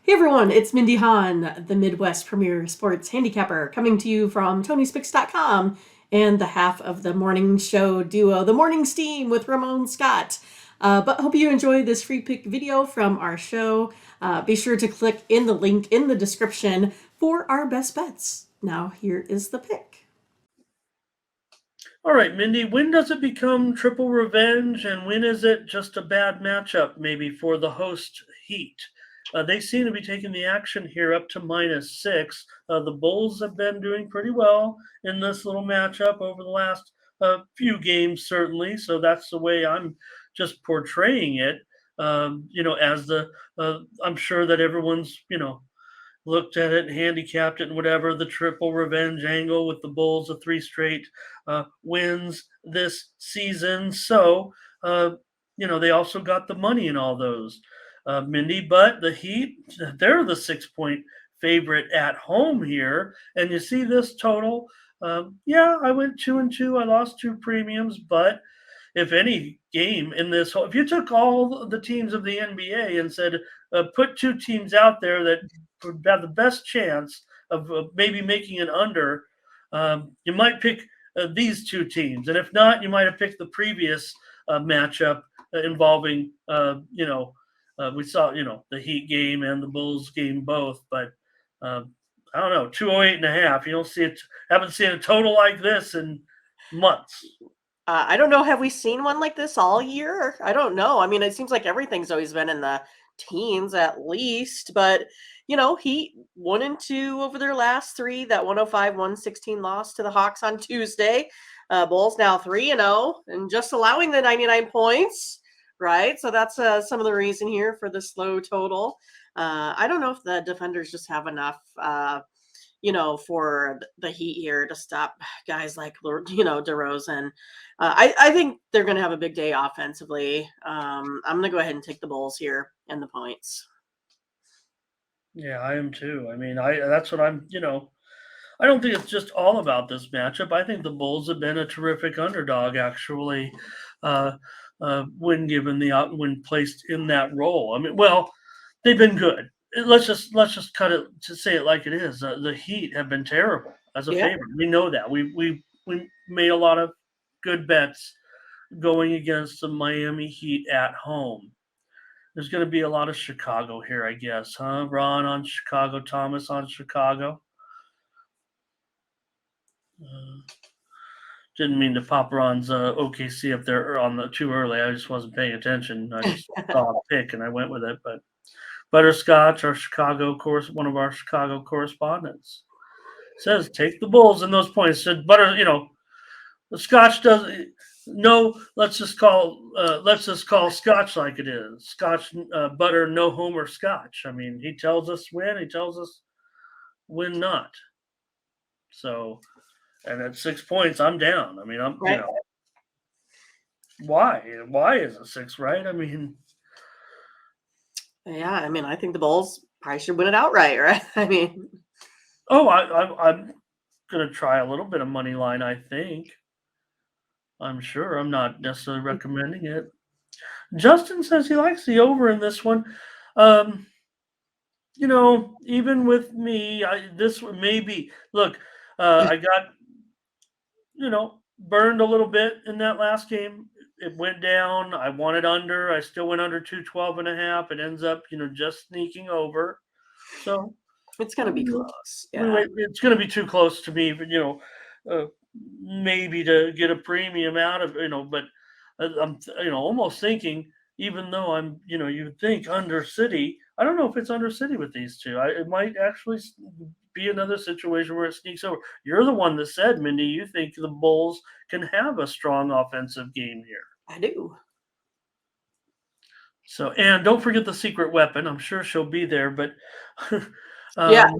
Hey everyone, it's Mindy Hahn, the Midwest premier sports handicapper, coming to you from TonySpix.com and the half of the morning show duo, The Morning Steam with Ramon Scott. But hope you enjoy this free pick video from our show. Be sure to click in the link in the description for our best bets. Now here is the pick. All right, Mindy, when does it become triple revenge, and when is it just a bad matchup, maybe for the host Heat? They seem to be taking the action here up to -6. The Bulls have been doing pretty well in this little matchup over the last few games, certainly. So that's the way I'm just portraying it. As I'm sure that everyone's, looked at it and handicapped it and whatever, the triple revenge angle with the Bulls, the three straight wins this season. So, they also got the money in all those, Mindy. But the Heat, they're the 6 point favorite at home here. And you see this total. Yeah, I went 2-2. I lost two premiums, but if any game in this whole, if you took all the teams of the NBA and said, put two teams out there that would have the best chance of maybe making an under, you might pick these two teams. And if not, you might have picked the previous matchup involving, we saw, the Heat game and the Bulls game both. But I don't know, 208.5. You don't see it, haven't seen a total like this in months. I don't know. Have we seen one like this all year? I don't know. I mean, it seems like everything's always been in the teens at least, but Heat 1-2 over their last three. That 105-116 loss to the Hawks on Tuesday. Bulls now 3-0 and just allowing the 99 points, right? So that's some of the reason here for this low total. I don't know if the defenders just have enough for the Heat here to stop guys like, DeRozan. I think they're going to have a big day offensively. I'm going to go ahead and take the Bulls here and the points. Yeah, I am too. I mean, that's what I'm, I don't think it's just all about this matchup. I think the Bulls have been a terrific underdog, actually, when placed in that role. I mean, well, they've been good. Let's just cut it to say it like it is. The Heat have been terrible as a Yeah. favorite. We know that. We made a lot of good bets going against the Miami Heat at home. There's going to be a lot of Chicago here, I guess, huh? Ron on Chicago, Thomas on Chicago. Didn't mean to pop Ron's OKC up there on the too early. I just wasn't paying attention. I just saw a pick and I went with it. But Butterscotch, one of our Chicago correspondents, says take the Bulls in those points. Said the Scotch doesn't. No, let's just call Scotch like it is. Scotch butter, no homer Scotch. I mean, he tells us when, he tells us when not. So, and at 6 points, I'm down. I mean, Right. Why is it 6? Right? I mean, Yeah. I mean, I think the Bulls probably should win it outright, right? I mean, I'm gonna try a little bit of money line. I think. I'm sure. I'm not necessarily recommending it. Justin says he likes the over in this one. Um, even with me, this one maybe. Look, I got burned a little bit in that last game. It went down. I wanted under. I still went under 212.5. It ends up, just sneaking over. So it's going to be close. Yeah. it's going to be too close to me, but maybe to get a premium out of but I'm almost thinking, even though I'm you'd think under City, I don't know if it's under City with these two. It might actually be another situation where it sneaks over. You're the one that said, Mindy, you think the Bulls can have a strong offensive game here. I do. So, and don't forget the secret weapon. I'm sure she'll be there, but yeah.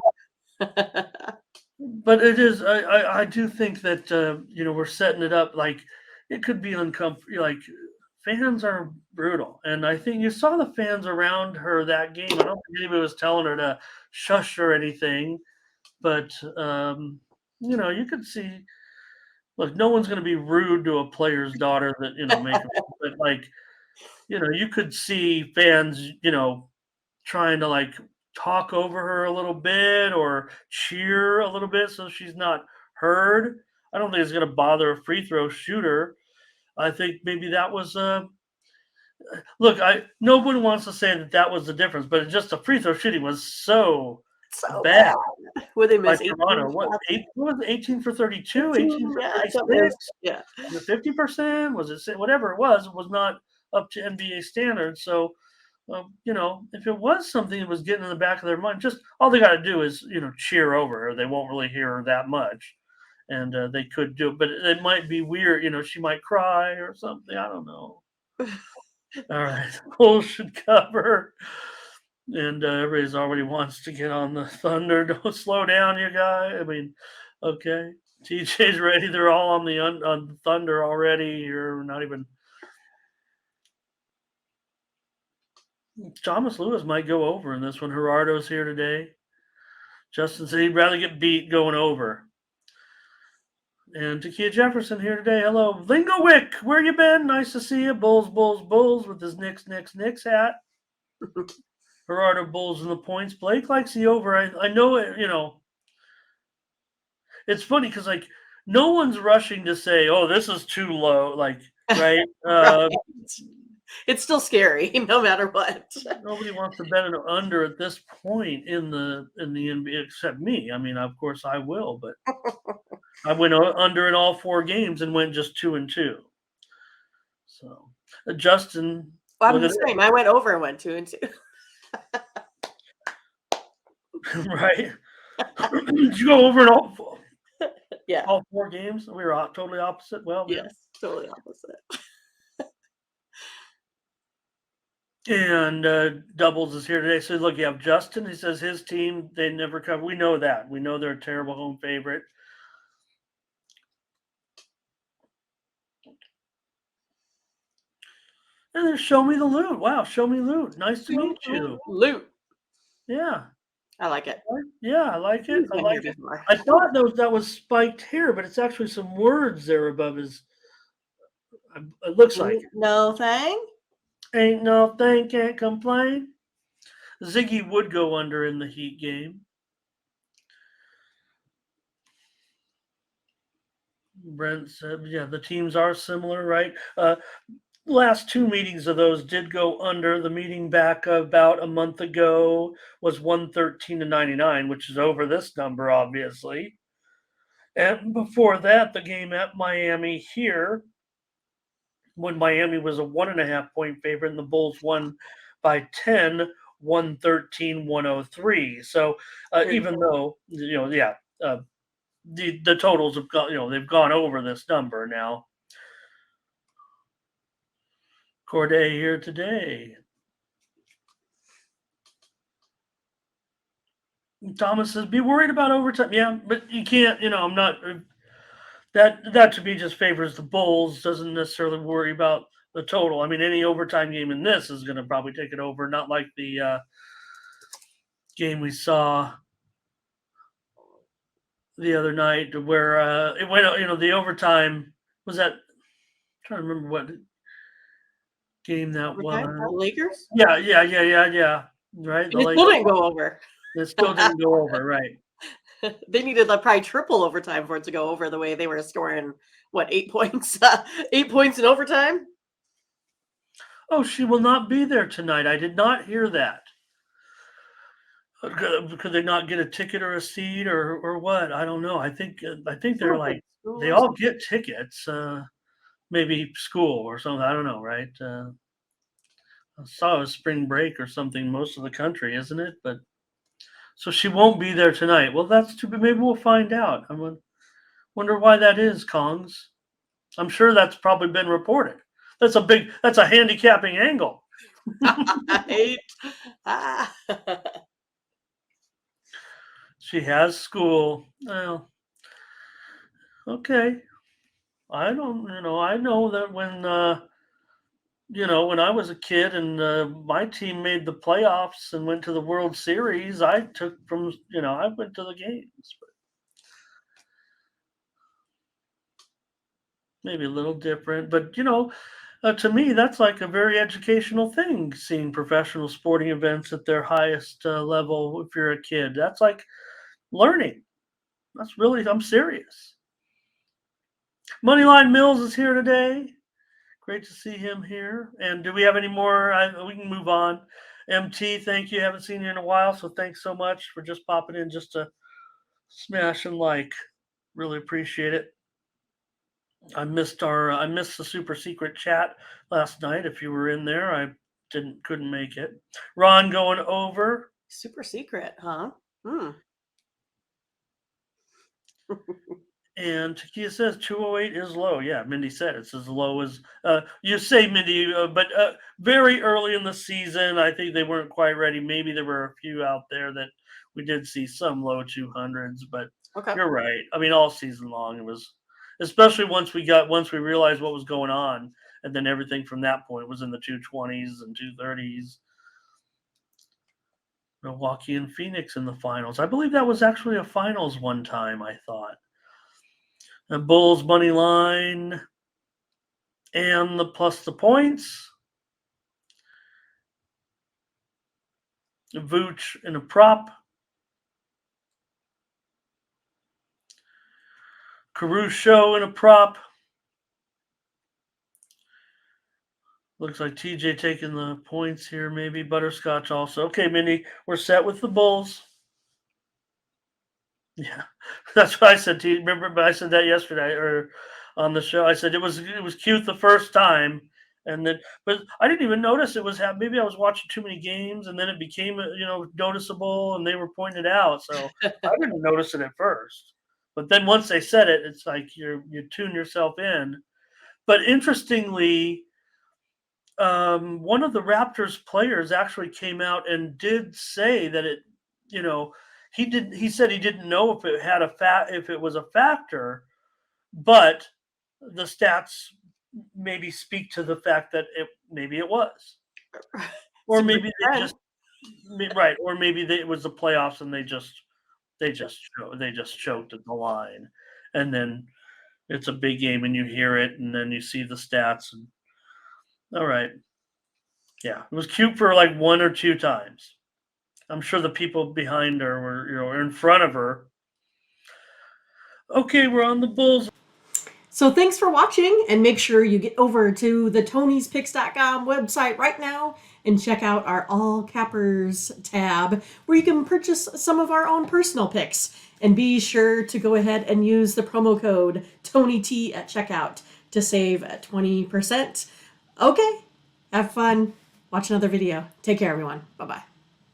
but it is. I do think that we're setting it up like it could be uncomfortable. Like fans are brutal, and I think you saw the fans around her that game. I don't think anybody was telling her to shush or anything, but you could see. Look, no one's going to be rude to a player's daughter that make them, but like you could see fans trying to like talk over her a little bit or cheer a little bit so she's not heard. I don't think it's going to bother a free throw shooter. I think maybe that was look. I No one wants to say that that was the difference, but it's just the free throw shooting was so So bad bad. Would they by miss 18 Toronto. What shots? eight? What was it, 18 for 32, 18 18, for yeah, something 36? yeah. Was it 50%? Was it whatever it was not up to NBA standards. So if it was something that was getting in the back of their mind, just all they got to do is cheer over her. They won't really hear her that much, and they could do it, but it might be weird. She might cry or something. I don't know. All right, Bulls should cover, and everybody's already wants to get on the Thunder. Don't slow down, you guy. I mean, okay, TJ's ready. They're all on the Thunder already. You're not even. Thomas Lewis might go over in this one. Gerardo's here today. Justin said he'd rather get beat going over. And Takia Jefferson here today. Hello. Lingowick, where you been? Nice to see you. Bulls, Bulls, Bulls with his Knicks hat. Gerardo Bulls in the points. Blake likes the over. I know it, it's funny because, like, no one's rushing to say, oh, this is too low. Like, right? Right. It's still scary, no matter what. Nobody wants to bet an under at this point in the NBA except me. I mean, of course I will, but I went under in all 4 games and went just 2-2. So, Justin, Well, I'm look the at same. I went over and went 2-2. it, right? Did you go over in Yeah. all 4 games? We were totally opposite. Well, then. Yes, totally opposite. And Doubles is here today. So look, you have Justin. He says his team, they never cover. We know that. We know they're a terrible home favorite. And then show me the loot. Wow, show me loot. Nice to meet you. Loot. Yeah. I like it. Yeah, I like it. He's I been like here it. before. I thought that was spiked hair, but it's actually some words there above his. It looks like it. No thing. Ain't no thing, can't complain. Ziggy would go under in the Heat game. Brent said, yeah, the teams are similar, right? Last 2 meetings of those did go under. The meeting back about a month ago was 113-99, which is over this number, obviously. And before that, the game at Miami here, when Miami was a 1.5 point favorite and the Bulls won by 10, 113-103. So even though, the totals have gone, they've gone over this number now. Corday here today. Thomas says, be worried about overtime. Yeah, but you can't, I'm not. That to me just favors the Bulls, doesn't necessarily worry about the total. I mean, any overtime game in this is going to probably take it over, not like the game we saw the other night where it went, the overtime was that. I'm trying to remember what game that Okay. was. Lakers? Yeah. Right. And it still didn't go over. It still didn't go over, right. They needed probably triple overtime for it to go over the way they were scoring, 8 points? 8 points in overtime? Oh, she will not be there tonight. I did not hear that. Could they not get a ticket or a seat or what? I don't know. I think they're like they all get tickets. Maybe school or something. I don't know, right? I saw it was spring break or something. Most of the country, isn't it? But so she won't be there tonight. Well, that's too bad. Maybe we'll find out. I wonder why that is, Kongs. I'm sure that's probably been reported. That's a handicapping angle. Right? She has school. Well, okay. I don't, I know that when when I was a kid and my team made the playoffs and went to the World Series, I went to the games. But maybe a little different. But, To me, that's like a very educational thing, seeing professional sporting events at their highest level if you're a kid. That's like learning. That's really, I'm serious. Moneyline Mills is here today. Great to see him here. And do we have any more? We can move on. MT, thank you. Haven't seen you in a while, so thanks so much for just popping in just to smash and like. Really appreciate it. I missed the super secret chat last night. If you were in there, I couldn't make it. Ron going over. Super secret, huh? Hmm. And Takia says 208 is low. Yeah, Mindy said it's as low as you say, Mindy, but very early in the season, I think they weren't quite ready. Maybe there were a few out there that we did see some low 200s, but Okay. you're right. I mean, all season long, it was, especially once we realized what was going on, and then everything from that point was in the 220s and 230s. Milwaukee and Phoenix in the finals. I believe that was actually a finals one time, I thought. The Bulls money line and the plus the points. Vooch in a prop. Caruso in a prop. Looks like TJ taking the points here, maybe. Butterscotch also. Okay, Mindy, we're set with the Bulls. Yeah, that's what I said to you. Remember, I said that yesterday or on the show. I said it was cute the first time, and then but I didn't even notice it was. Maybe I was watching too many games, and then it became noticeable, and they were pointed out. So I didn't notice it at first, but then once they said it, it's like you tune yourself in. But interestingly, one of the Raptors players actually came out and did say that it, you know, he said he didn't know if it had if it was a factor, but the stats maybe speak to the fact that maybe it was, or Super maybe they trend. just right, or maybe it was the playoffs and they just choked at the line, and then it's a big game and you hear it and then you see the stats and all right, yeah, it was cute for like one or two times. I'm sure the people behind her were, in front of her. Okay, we're on the Bulls. So thanks for watching, and make sure you get over to the Tony'sPicks.com website right now and check out our All Cappers tab where you can purchase some of our own personal picks. And be sure to go ahead and use the promo code TonyT at checkout to save 20%. Okay, have fun. Watch another video. Take care, everyone. Bye-bye.